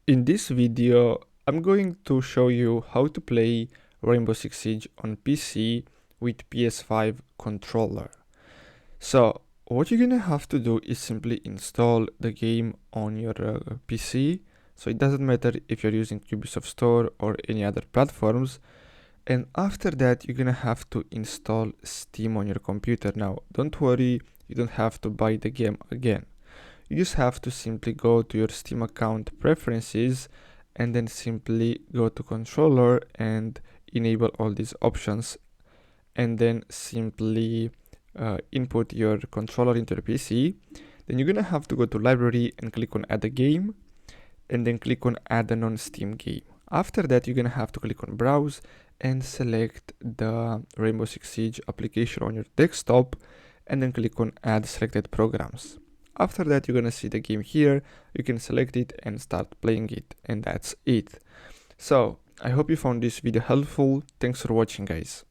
In this video, I'm going to show you how to play Rainbow Six Siege on PC with PS5 controller. So what you're gonna have to do is simply install the game on your PC. So it doesn't matter if you're using Ubisoft Store or any other platforms. And after that, you're gonna have to install Steam on your computer. Now, don't worry, you don't have to buy the game again. You just have to simply go to your Steam account preferences and then simply go to controller and enable all these options, and then simply input your controller into your PC. Then you're gonna have to go to library and click on add a game, and then click on add a non-Steam game. After that, you're gonna have to click on browse and select the Rainbow Six Siege application on your desktop, and then click on add selected programs. After that, you're gonna see the game here. You can select it and start playing it, and that's it. So I hope you found this video helpful. Thanks for watching, guys.